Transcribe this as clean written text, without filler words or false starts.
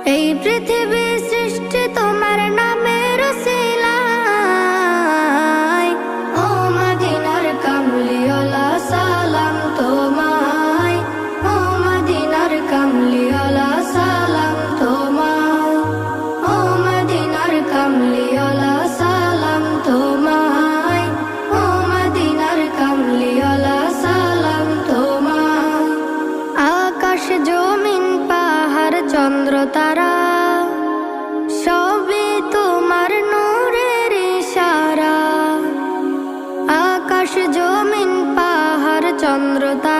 এই পৃথিবী সৃষ্টি তোমার নামের উসিলায়। ও মদিনার কামলিওয়ালা সালাম তোমায়, ও মদিনার কামলিওয়ালা সালাম তোমায়, ও মদিনার কামলিওয়ালা সালাম তোমায়, ও মদিনার কামলিওয়ালা সালাম তোমায়। আকাশ জমিন পাহাড় চন্দ্র তারা সবই তোমার নূরের ইশারা। আকাশ জমিন পাহাড় চন্দ্র তারা